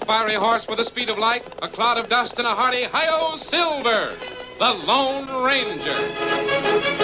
fiery horse with the speed of light, a cloud of dust, and a hearty hi-yo Silver, the Lone Ranger.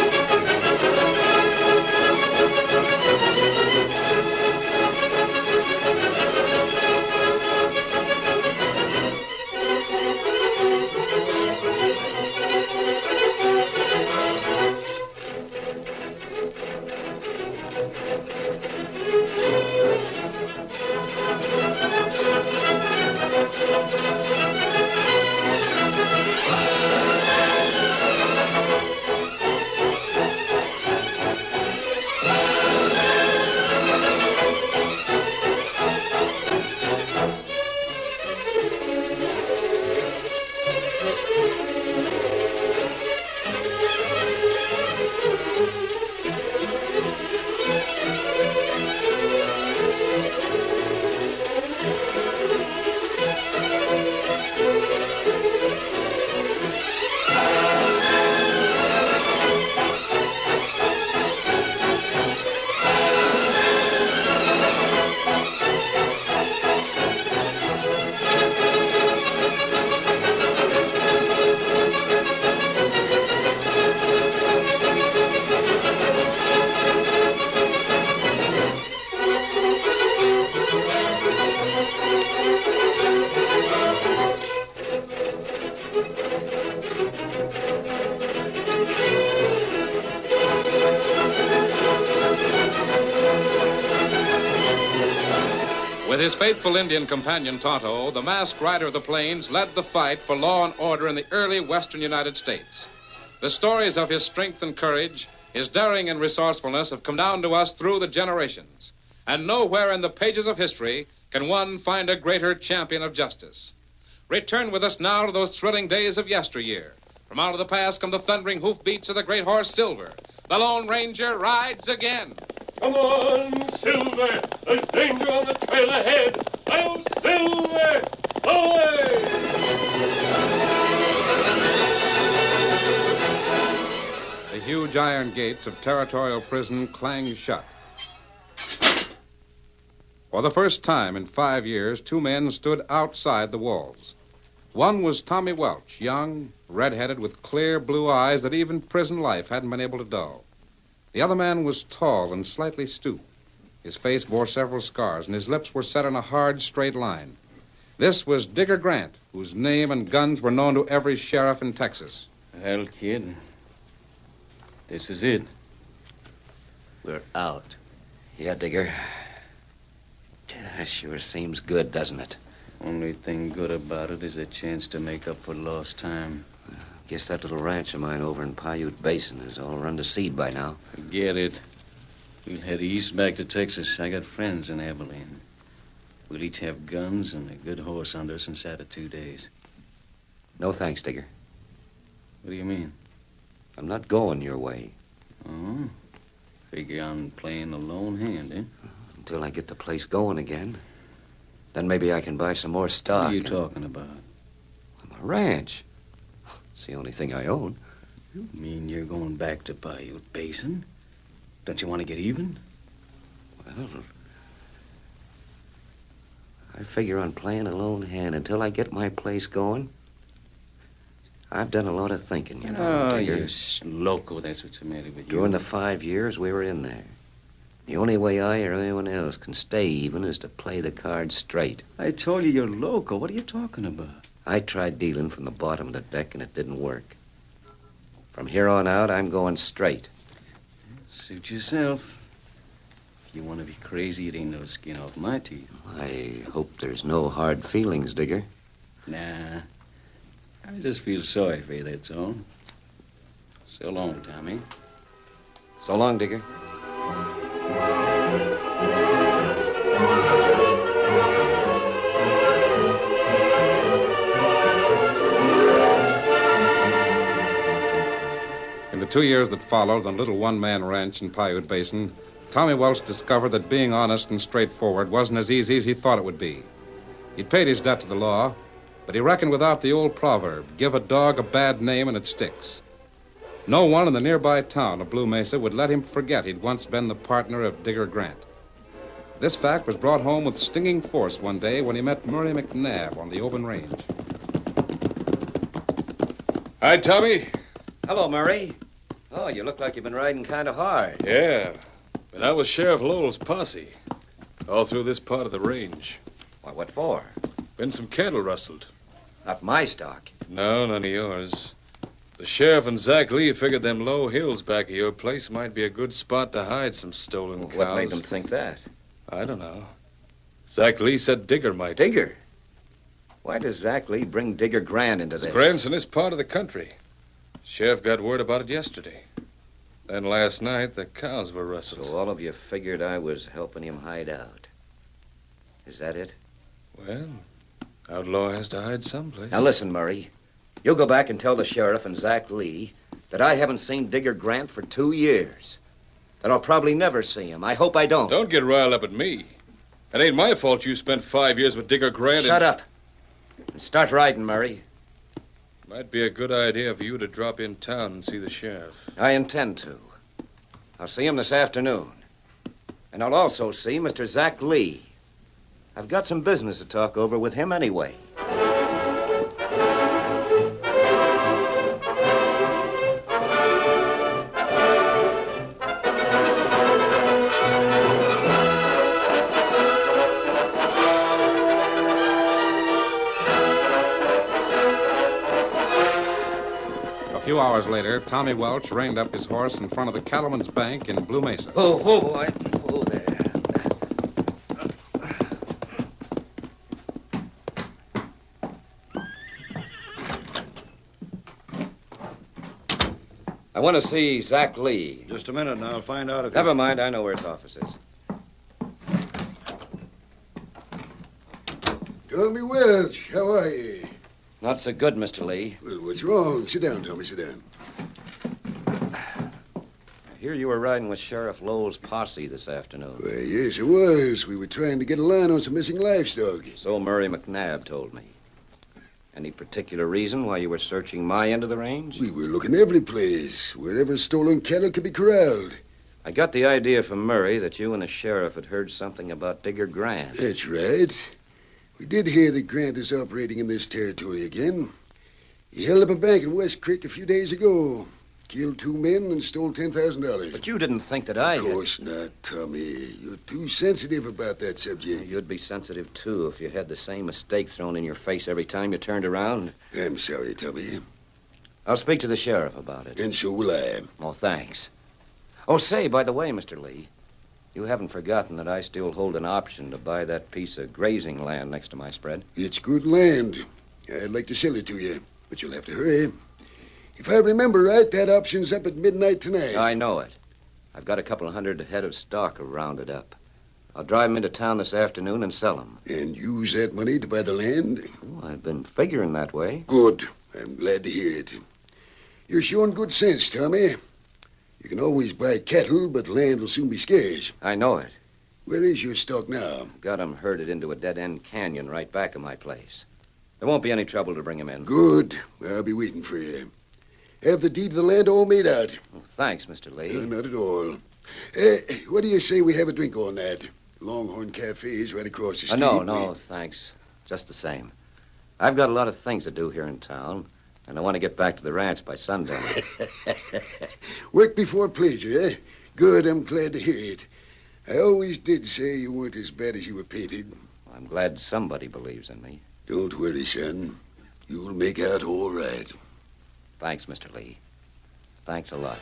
With his faithful Indian companion, Tonto, the masked rider of the plains led the fight for law and order in the early western United States. The stories of his strength and courage, his daring and resourcefulness have come down to us through the generations. And nowhere in the pages of history can one find a greater champion of justice. Return with us now to those thrilling days of yesteryear. From out of the past come the thundering hoofbeats of the great horse Silver. The Lone Ranger rides again. Come on, Silver! There's danger on the trail ahead! Oh, Silver! Away! The huge iron gates of Territorial Prison clang shut. For the first time in 5 years, 2 men stood outside the walls. One was Tommy Welch, young, red-headed, with clear blue eyes that even prison life hadn't been able to dull. The other man was tall and slightly stooped. His face bore several scars, and his lips were set in a hard, straight line. This was Digger Grant, whose name and guns were known to every sheriff in Texas. Well, kid, this is it. We're out. Yeah, Digger. That sure seems good, doesn't it? Only thing good about it is a chance to make up for lost time. Guess that little ranch of mine over in Paiute Basin is all run to seed by now. Forget it. We'll head east back to Texas. I got friends in Abilene. We'll each have guns and a good horse under us inside of 2 days. No thanks, Digger. What do you mean? I'm not going your way. Oh? Figure I'm playing the lone hand, eh? Until I get the place going again. Then maybe I can buy some more stock. What are you talking about? My ranch. It's the only thing I own. You mean you're going back to Paiute Basin? Don't you want to get even? Well, I figure on playing a lone hand until I get my place going. I've done a lot of thinking, you know, Oh, Digger. you're loco. That's what's the matter with you. During the 5 years we were in there. The only way I or anyone else can stay even is to play the cards straight. I told you you're loco. What are you talking about? I tried dealing from the bottom of the deck, and it didn't work. From here on out, I'm going straight. Suit yourself. If you want to be crazy, it ain't no skin off my teeth. I hope there's no hard feelings, Digger. Nah. I just feel sorry for you, that's all. So long, Tommy. So long, Digger. In the 2 years that followed on the little one-man ranch in Paiute Basin, Tommy Welch discovered that being honest and straightforward wasn't as easy as he thought it would be. He'd paid his debt to the law, but he reckoned without the old proverb, give a dog a bad name and it sticks. No one in the nearby town of Blue Mesa would let him forget he'd once been the partner of Digger Grant. This fact was brought home with stinging force one day when he met Murray McNabb on the open range. Hi, Tommy. Hello, Murray. Oh, you look like you've been riding kind of hard. Yeah, but I was Sheriff Lowell's posse. All through this part of the range. Why, what for? Been some cattle rustled. Not my stock. No, none of yours. The sheriff and Zach Lee figured them low hills back of your place might be a good spot to hide some stolen cows. What made them think that? I don't know. Zach Lee said Digger might. Digger? Why does Zach Lee bring Digger Grant into this? Grant's in this part of the country. Sheriff got word about it yesterday. Then last night, the cows were rustled. So all of you figured I was helping him hide out. Is that it? Well, outlaw has to hide someplace. Now listen, Murray. You'll go back and tell the sheriff and Zach Lee that I haven't seen Digger Grant for 2 years. That I'll probably never see him. I hope I don't. Don't get riled up at me. It ain't my fault you spent 5 years with Digger Grant. Shut up. And start riding, Murray. Might be a good idea for you to drop in town and see the sheriff. I intend to. I'll see him this afternoon. And I'll also see Mr. Zach Lee. I've got some business to talk over with him anyway. A few hours later, Tommy Welch reined up his horse in front of the Cattleman's Bank in Blue Mesa. Oh, boy. Oh, there. I want to see Zach Lee. Just a minute, and I'll find out if... Never mind. I know where his office is. Tommy Welch, how are you? Not so good, Mr. Lee. Well, what's wrong? Sit down, Tommy, sit down. I hear you were riding with Sheriff Lowell's posse this afternoon. Well, yes, it was. We were trying to get a line on some missing livestock. So Murray McNabb told me. Any particular reason why you were searching my end of the range? We were looking every place, wherever stolen cattle could be corralled. I got the idea from Murray that you and the sheriff had heard something about Digger Grant. That's right. We did hear that Grant is operating in this territory again. He held up a bank in West Creek a few days ago. Killed 2 men and stole $10,000. But you didn't think that I... Of course not, Tommy. You're too sensitive about that subject. You'd be sensitive, too, if you had the same mistake thrown in your face every time you turned around. I'm sorry, Tommy. I'll speak to the sheriff about it. And so will I. Oh, thanks. Oh, say, by the way, Mr. Lee, you haven't forgotten that I still hold an option to buy that piece of grazing land next to my spread. It's good land. I'd like to sell it to you, but you'll have to hurry. If I remember right, that option's up at midnight tonight. I know it. I've got a couple of hundred head of stock rounded up. I'll drive them into town this afternoon and sell them. And use that money to buy the land? Oh, I've been figuring that way. Good. I'm glad to hear it. You're showing good sense, Tommy. You can always buy cattle, but land will soon be scarce. I know it. Where is your stock now? Got 'em herded into a dead-end canyon right back of my place. There won't be any trouble to bring 'em in. Good. I'll be waiting for you. Have the deed of the land all made out? Well, thanks, Mr. Lee. Not at all. What do you say we have a drink on that? Longhorn Cafe is right across the street. No, thanks. Just the same. I've got a lot of things to do here in town, and I want to get back to the ranch by sundown. Work before pleasure, eh? Good, I'm glad to hear it. I always did say you weren't as bad as you were painted. I'm glad somebody believes in me. Don't worry, son. You'll make out all right. Thanks, Mr. Lee. Thanks a lot.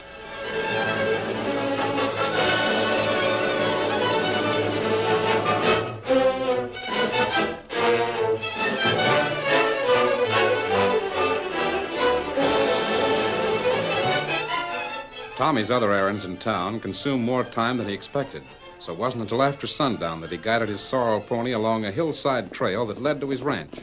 Tommy's other errands in town consumed more time than he expected. So it wasn't until after sundown that he guided his sorrel pony along a hillside trail that led to his ranch.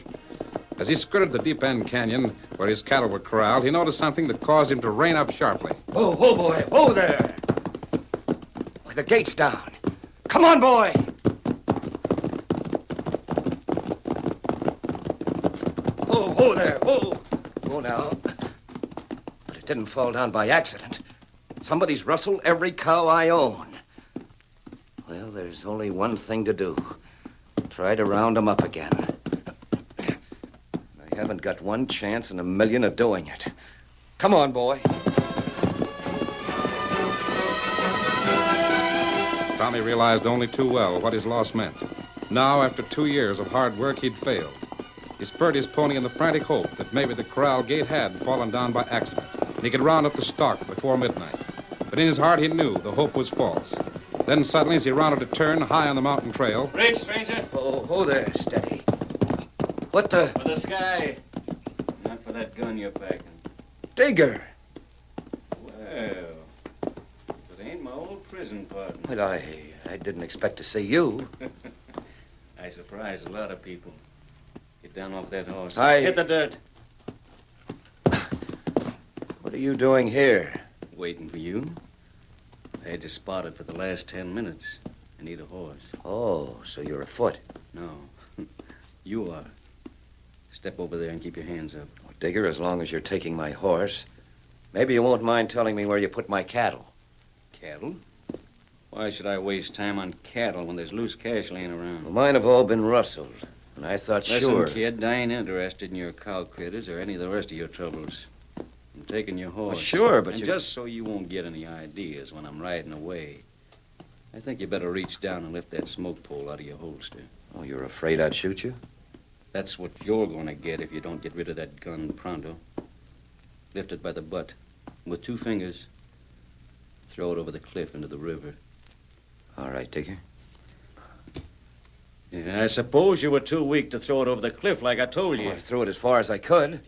As he skirted the deep end canyon where his cattle were corralled, he noticed something that caused him to rein up sharply. Oh, boy. Oh, there. Why, the gate's down. Come on, boy. Oh, there. Oh, now. But it didn't fall down by accident. Somebody's rustled every cow I own. Well, there's only one thing to do. Try to round him up again. I haven't got one chance in a million of doing it. Come on, boy. Tommy realized only too well what his loss meant. Now, after 2 years of hard work, he'd failed. He spurred his pony in the frantic hope that maybe the corral gate had fallen down by accident, and he could round up the stock before midnight. But in his heart, he knew the hope was false. Then suddenly, as he rounded a turn high on the mountain trail... Break, stranger. Oh, there, steady. What the... For the sky. Not for that gun you're packing. Digger. Well, it ain't my old prison partner. Well, I didn't expect to see you. I surprised a lot of people. Get down off that horse. Hit the dirt. What are you doing here? Waiting for you. I had you spotted for the last 10 minutes. I need a horse. Oh, so you're afoot. No. You are. Step over there and keep your hands up. Well, Digger, as long as you're taking my horse, maybe you won't mind telling me where you put my cattle. Cattle? Why should I waste time on cattle when there's loose cash laying around? Well, mine have all been rustled, and I thought sure... Listen, kid, I ain't interested in your cow critters or any of the rest of your troubles. I'm taking your horse. Well, sure, but and just so you won't get any ideas when I'm riding away, I think you better reach down and lift that smoke pole out of your holster. Oh, you're afraid I'd shoot you? That's what you're going to get if you don't get rid of that gun pronto. Lift it by the butt. With 2 fingers, throw it over the cliff into the river. All right, Digger. Yeah, I suppose you were too weak to throw it over the cliff like I told you. Oh, I threw it as far as I could.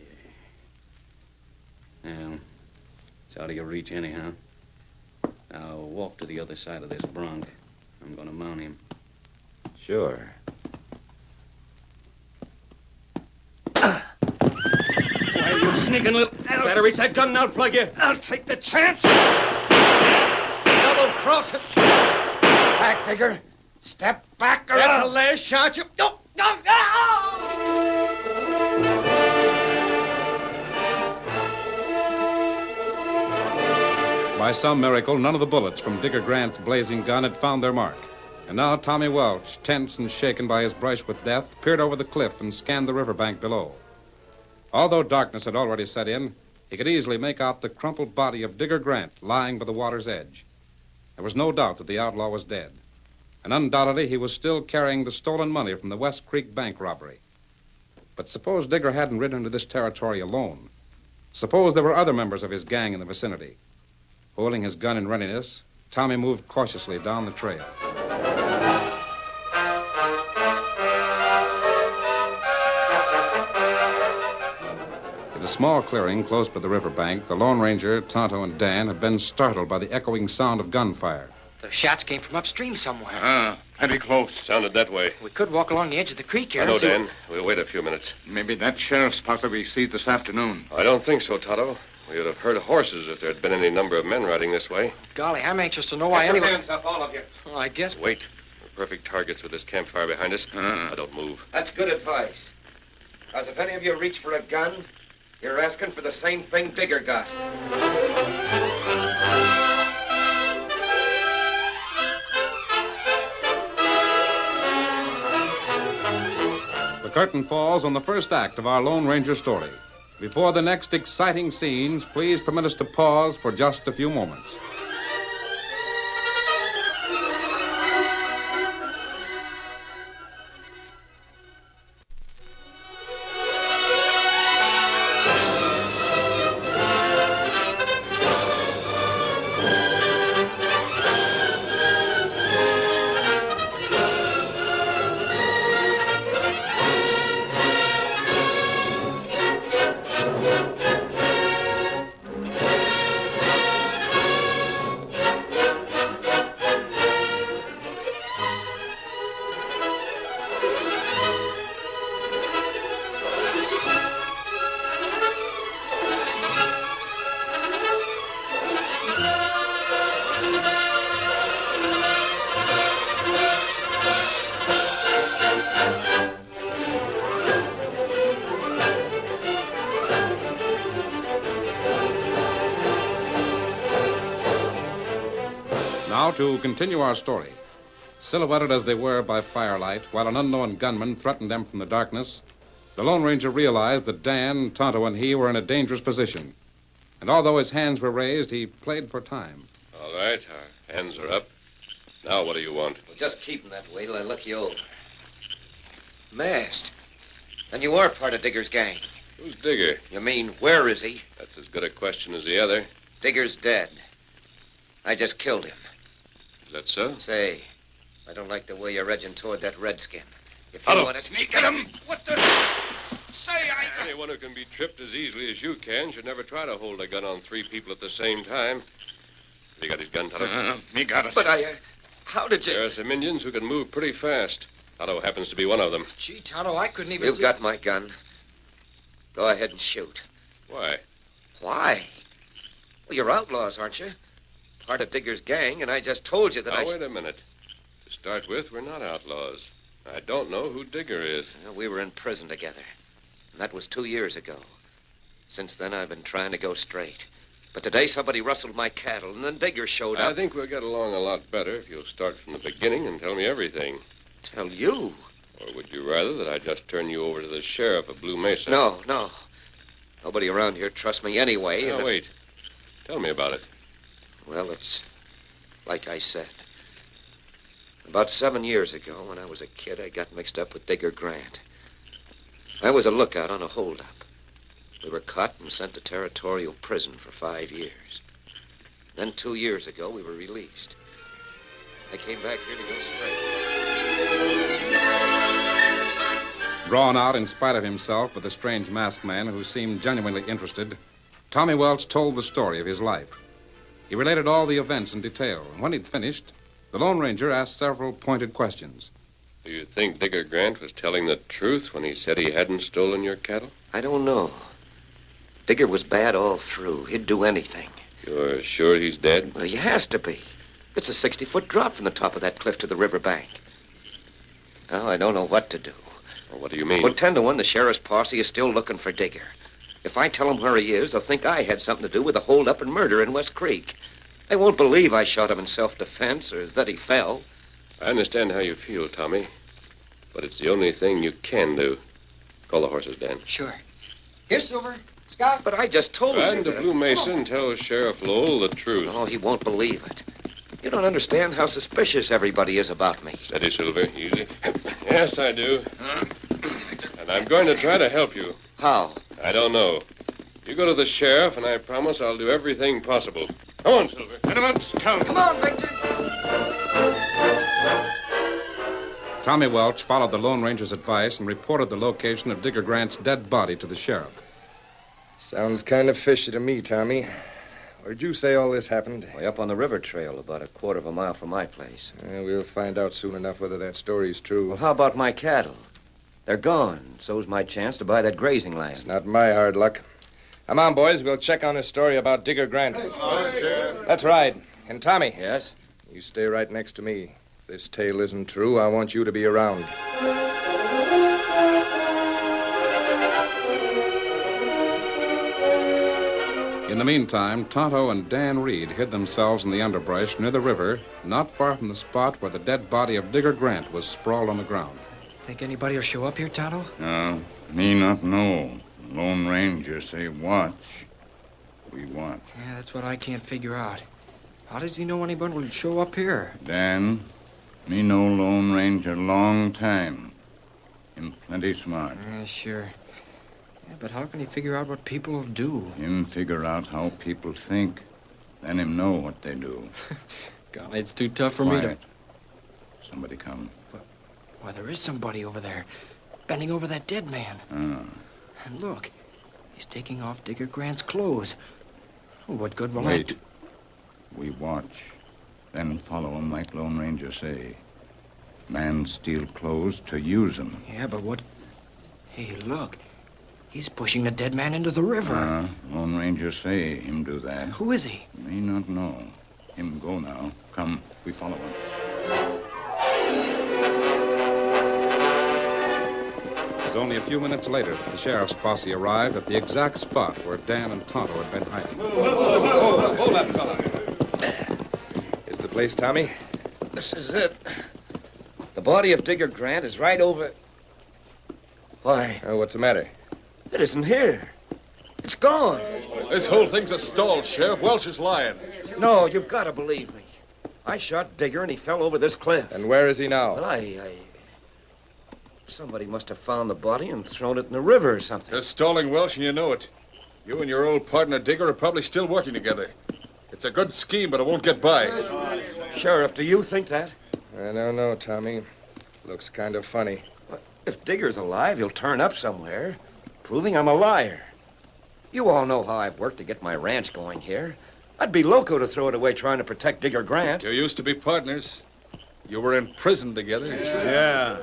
Well, it's out of your reach anyhow. Now, walk to the other side of this bronc. I'm going to mount him. Sure. Why, you sneaking little... Better reach that gun and I'll plug you. I'll take the chance. Double cross it. Back, Digger. Step back or That's the last shot you... No, no, no! By some miracle, none of the bullets from Digger Grant's blazing gun had found their mark. And now Tommy Welch, tense and shaken by his brush with death, peered over the cliff and scanned the riverbank below. Although darkness had already set in, he could easily make out the crumpled body of Digger Grant lying by the water's edge. There was no doubt that the outlaw was dead. And undoubtedly he was still carrying the stolen money from the West Creek bank robbery. But suppose Digger hadn't ridden into this territory alone. Suppose there were other members of his gang in the vicinity. Holding his gun in readiness, Tommy moved cautiously down the trail. In a small clearing close by the riverbank, the Lone Ranger, Tonto, and Dan had been startled by the echoing sound of gunfire. The shots came from upstream somewhere. Plenty close. Sounded that way. We could walk along the edge of the creek here. I know, Dan. We'll wait a few minutes. Maybe that sheriff's possibly see this afternoon. I don't think so, Tonto. We would have heard horses if there had been any number of men riding this way. Golly, I'm anxious to know why anyone... Hands up, all of you. Well, I guess... Wait. We're perfect targets with this campfire behind us. Now don't move. That's good advice. Because if any of you reach for a gun, you're asking for the same thing Digger got. The curtain falls on the first act of our Lone Ranger story. Before the next exciting scenes, please permit us to pause for just a few moments. Now, to continue our story. Silhouetted as they were by firelight, while an unknown gunman threatened them from the darkness, the Lone Ranger realized that Dan, Tonto, and he were in a dangerous position. And although his hands were raised, he played for time. All right, our hands are up. Now what do you want? Well, just keep 'em that way till I look you over. Masked. Then you are part of Digger's gang. Who's Digger? You mean, where is he? That's as good a question as the other. Digger's dead. I just killed him. Is that so? Say, I don't like the way you're edging toward that redskin. If you Hello. want to... Sneak at him! What the... Say, Anyone who can be tripped as easily as you can should never try to hold a gun on 3 people at the same time. Have you got his gun, Tonto? Me got it. But how did you... There are some Indians who can move pretty fast. Tonto happens to be one of them. Gee, Tonto, I couldn't even... You've got my gun. Go ahead and shoot. Why? Why? Well, you're outlaws, aren't you? Part of Digger's gang, and I just told you that Now, wait a minute. To start with, we're not outlaws. I don't know who Digger is. Well, we were in prison together. And that was 2 years ago. Since then, I've been trying to go straight. But today, somebody rustled my cattle, and then Digger showed up. I think we'll get along a lot better if you'll start from the beginning and tell me everything. Tell you? Or would you rather that I just turn you over to the sheriff of Blue Mesa? No. Nobody around here trusts me anyway. Now, wait. Tell me about it. Well, it's like I said. About 7 years ago, when I was a kid, I got mixed up with Digger Grant. I was a lookout on a holdup. We were caught and sent to territorial prison for 5 years. Then 2 years ago, we were released. I came back here to go straight. Drawn out in spite of himself by the strange masked man who seemed genuinely interested, Tommy Welch told the story of his life. He related all the events in detail, and when he'd finished, the Lone Ranger asked several pointed questions. Do you think Digger Grant was telling the truth when he said he hadn't stolen your cattle? I don't know. Digger was bad all through. He'd do anything. You're sure he's dead? Well, he has to be. It's a 60-foot drop from the top of that cliff to the riverbank. Now, I don't know what to do. Well, what do you mean? Well, 10 to 1, the sheriff's posse is still looking for Digger. If I tell them where he is, they'll think I had something to do with the hold-up and murder in West Creek. They won't believe I shot him in self-defense or that he fell. I understand how you feel, Tommy. But it's the only thing you can do. Call the horses, Dan. Sure. Here, Silver. Scout. But I just told you Ride to that... Blue Mesa and tell Sheriff Lowell the truth. Oh, he won't believe it. You don't understand how suspicious everybody is about me. Steady, Silver. Easy. Yes, I do. And I'm going to try to help you. How? I don't know. You go to the sheriff, and I promise I'll do everything possible. Come on, Silver. Come on, Victor. Tommy Welch followed the Lone Ranger's advice and reported the location of Digger Grant's dead body to the sheriff. Sounds kind of fishy to me, Tommy. Where'd you say all this happened? Way up on the river trail, about a quarter of a mile from my place. We'll find out soon enough whether that story's true. Well, how about my cattle? They're gone. So's my chance to buy that grazing land. It's not my hard luck. Come on, boys. We'll check on his story about Digger Grant. That's right. And Tommy. Yes? You stay right next to me. If this tale isn't true, I want you to be around. In the meantime, Tonto and Dan Reed hid themselves in the underbrush near the river, not far from the spot where the dead body of Digger Grant was sprawled on the ground. Think anybody will show up here, Tonto? No, me not know. Lone Ranger say watch. We watch. Yeah, that's what I can't figure out. How does he know anybody will show up here? Dan, me know Lone Ranger long time. Him plenty smart. Sure. Yeah, but how can he figure out what people will do? Him figure out how people think. Then him know what they do. God, it's too tough for me to... Quiet. Somebody come. Why, there is somebody over there, bending over that dead man. And look, he's taking off Digger Grant's clothes. Oh, what good will that do? We watch. Then follow him like Lone Ranger say. Man steal clothes to use 'em. Yeah, but what... Hey, look. He's pushing the dead man into the river. Lone Ranger say him do that. Who is he? Me not know. Him go now. Come, we follow him. It was only a few minutes later that the sheriff's posse arrived at the exact spot where Dan and Tonto had been hiding. Hold up, fella. Is the place, Tommy? This is it. The body of Digger Grant is right over... Why, What's the matter? it isn't here. It's gone. This whole thing's a stall, Sheriff. Welch is lying. No, you've got to believe me. I shot Digger and he fell over this cliff. And where is he now? Well, Somebody must have found the body and thrown it in the river or something. You're stalling Welch, and you know it. You and your old partner Digger are probably still working together. It's a good scheme, but it won't get by. Sheriff, do you think that? I don't know, Tommy. Looks kind of funny. If Digger's alive, he'll turn up somewhere, proving I'm a liar. You all know how I've worked to get my ranch going here. I'd be loco to throw it away trying to protect Digger Grant. You used to be partners. You were in prison together. Yeah.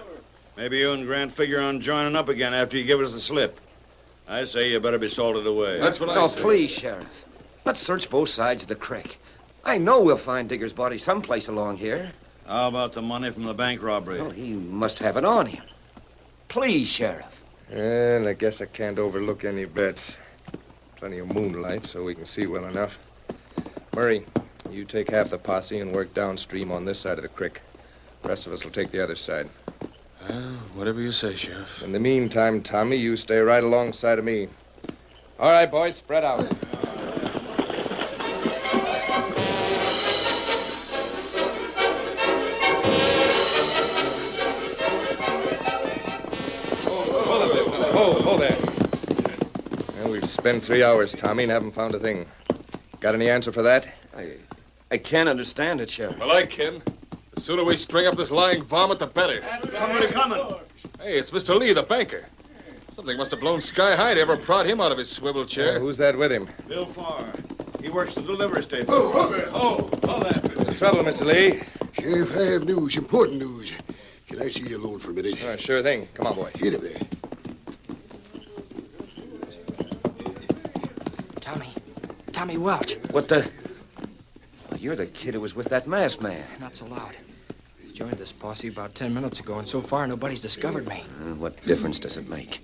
Maybe you and Grant figure on joining up again after you give us the slip. I say you better be salted away. That's what I No, say. please, Sheriff. Let's search both sides of the creek. I know we'll find Digger's body someplace along here. How about the money from the bank robbery? Well, he must have it on him. Please, Sheriff. And I guess I can't overlook any bets. Plenty of moonlight so we can see well enough. Murray, you take half the posse and work downstream on this side of the creek. The rest of us will take the other side. Whatever you say, Sheriff. In the meantime, Tommy, you stay right alongside of me. All right, boys, spread out. Hold there. Well, we've spent 3 hours, Tommy, and haven't found a thing. Got any answer for that? I can't understand it, Sheriff. Well, I can. The sooner we string up this lying varmint, the better. Somebody coming. Hey, it's Mr. Lee, the banker. Something must have blown sky high to ever prod him out of his swivel chair. Who's that with him? Bill Farr. He works the delivery station. Hold there. What's the trouble, Mr. Lee? Sheriff, I have news, important news. Can I see you alone for a minute? Sure thing. Come on, boy. Get him there. Tommy Welch. What the... Well, you're the kid who was with that masked man. Not so loud. Joined this posse about 10 minutes ago, and so far nobody's discovered me. What difference does it make?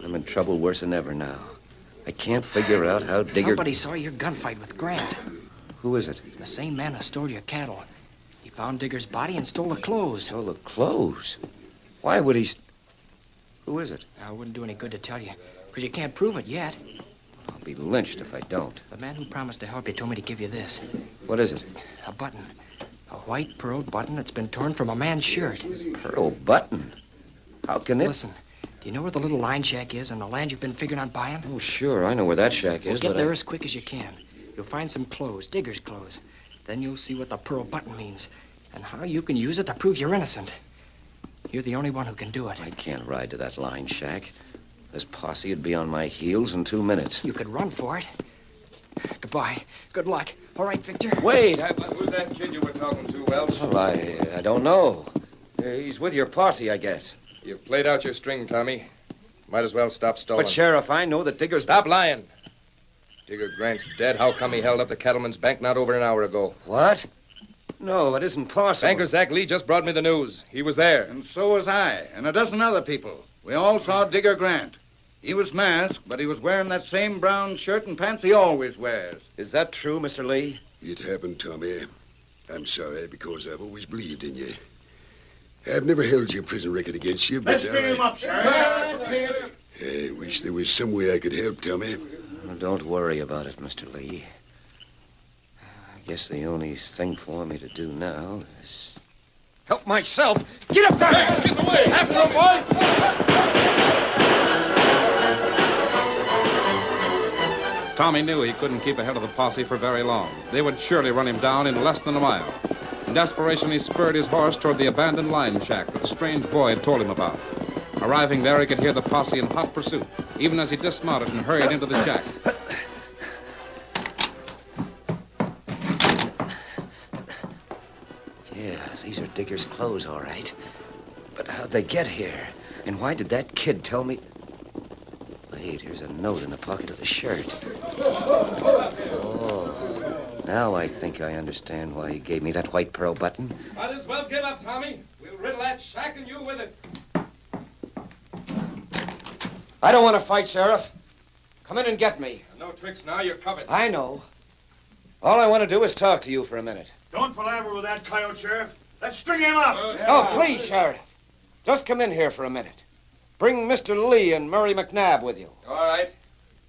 I'm in trouble worse than ever now. I can't figure out how Digger... Somebody saw your gunfight with Grant. Who is it? The same man who stole your cattle. He found Digger's body and stole the clothes. Stole the clothes? Why would he... Who is it? Now, it wouldn't do any good to tell you, because you can't prove it yet. I'll be lynched if I don't. The man who promised to help you told me to give you this. What is it? A button. A white pearl button that's been torn from a man's shirt. Pearl button? How can it... Listen, do you know where the little line shack is on the land you've been figuring on buying? Oh, sure. I know where that shack is, Get but there as quick as you can. You'll find some clothes, Digger's clothes. Then you'll see what the pearl button means and how you can use it to prove you're innocent. You're the only one who can do it. I can't ride to that line shack. This posse would be on my heels in 2 minutes. You could run for it. Goodbye. Good luck. All right, Victor. Wait. Who's that kid you were talking to, Welch? Well, I don't know. He's with your posse, I guess. You've played out your string, Tommy. Might as well stop stalling. But, Sheriff, I know that Digger's... Stop lying. Digger Grant's dead. How come he held up the cattleman's bank not over an hour ago? What? No, it isn't possible. Banker Zach Lee just brought me the news. He was there. And so was I, and a dozen other people. We all saw Digger Grant. He was masked, but he was wearing that same brown shirt and pants he always wears. Is that true, Mr. Lee? It happened, Tommy. I'm sorry, because I've always believed in you. I've never held your prison record against you, but Let's bring him up, Sheriff. I wish there was some way I could help, Tommy. Well, don't worry about it, Mr. Lee. I guess the only thing for me to do now is... help myself! Get up there! Hey, get away! After him, boys! Tommy knew he couldn't keep ahead of the posse for very long. They would surely run him down in less than a mile. In desperation, he spurred his horse toward the abandoned line shack that the strange boy had told him about. Arriving there, he could hear the posse in hot pursuit, even as he dismounted and hurried into the shack. Yes, these are Digger's clothes, all right. But how'd they get here? And why did that kid tell me... Wait, here's a note in the pocket of the shirt. Oh, now I think I understand why he gave me that white pearl button. Might as well give up, Tommy. We'll riddle that shack and you with it. I don't want to fight, Sheriff. Come in and get me. No tricks now. You're covered. I know. All I want to do is talk to you for a minute. Don't palaver with that coyote, Sheriff. Let's string him up. Oh, please, Sheriff. Just come in here for a minute. Bring Mr. Lee and Murray McNabb with you. All right.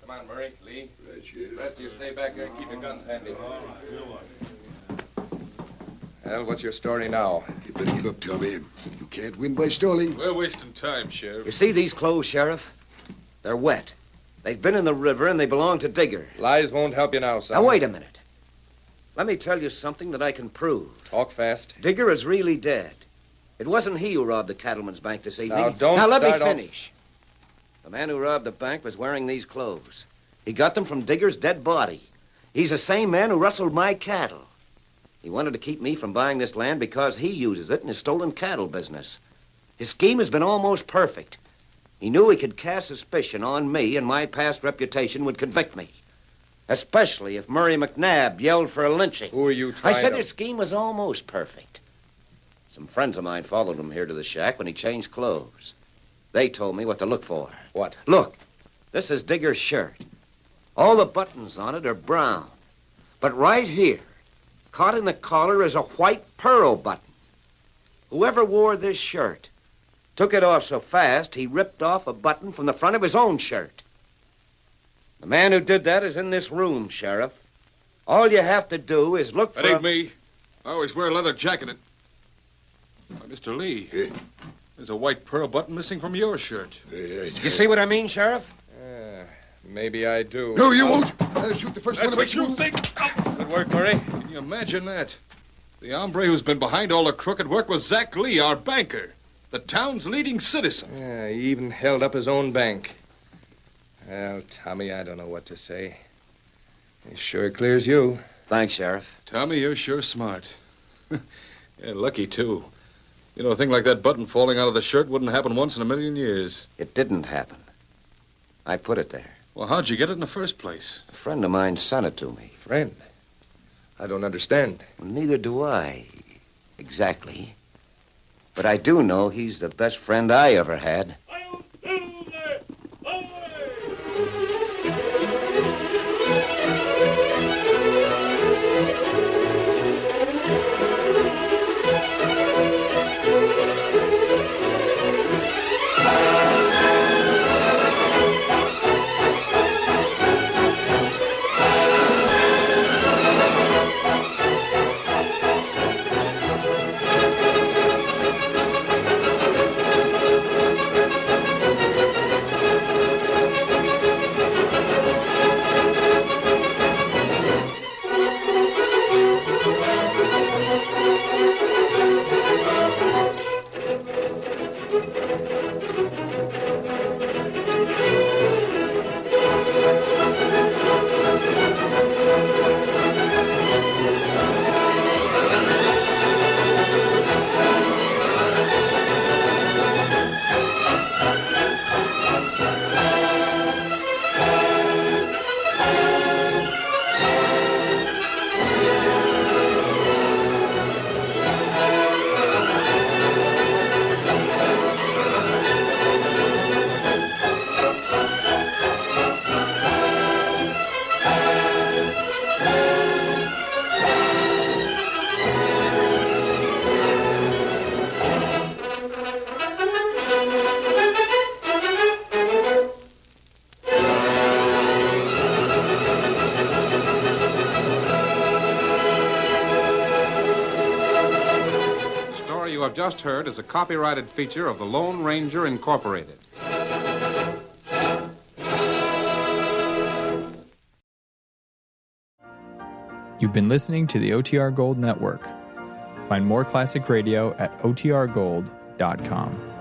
Come on, Murray, Lee. Right, Sheriff. The rest of you stay back there and keep your guns handy. Well, what's your story now? You better give up, Tommy. You can't win by stalling. We're wasting time, Sheriff. You see these clothes, Sheriff? They're wet. They've been in the river, and they belong to Digger. Lies won't help you now, son. Now, wait a minute. Let me tell you something that I can prove. Talk fast. Digger is really dead. It wasn't he who robbed the cattleman's bank this evening. Now, let me finish. The man who robbed the bank was wearing these clothes. He got them from Digger's dead body. He's the same man who rustled my cattle. He wanted to keep me from buying this land because he uses it in his stolen cattle business. His scheme has been almost perfect. He knew he could cast suspicion on me, and my past reputation would convict me. Especially if Murray McNabb yelled for a lynching. Who are you trying I said to... his scheme was almost perfect. Some friends of mine followed him here to the shack when he changed clothes. They told me what to look for. What? Look, this is Digger's shirt. All the buttons on it are brown. But right here, caught in the collar, is a white pearl button. Whoever wore this shirt took it off so fast he ripped off a button from the front of his own shirt. The man who did that is in this room, Sheriff. All you have to do is look for... That ain't me. I always wear a leather jacket. Why, Mr. Lee, there's a white pearl button missing from your shirt. You see what I mean, Sheriff? Maybe I do. No, you won't. I'll shoot the first one That's to what make you you think. Good work, Murray. Can you imagine that? The hombre who's been behind all the crooked work was Zach Lee, our banker, the town's leading citizen. Yeah, he even held up his own bank. Well, Tommy, I don't know what to say. He sure clears you. Thanks, Sheriff. Tommy, you're sure smart. Yeah, lucky, too. You know, a thing like that button falling out of the shirt wouldn't happen once in a million years. It didn't happen. I put it there. Well, how'd you get it in the first place? A friend of mine sent it to me. Friend? I don't understand. Well, neither do I. Exactly. But I do know he's the best friend I ever had. Just heard is a copyrighted feature of the Lone Ranger Incorporated. You've been listening to the OTR Gold Network. Find more classic radio at otrgold.com.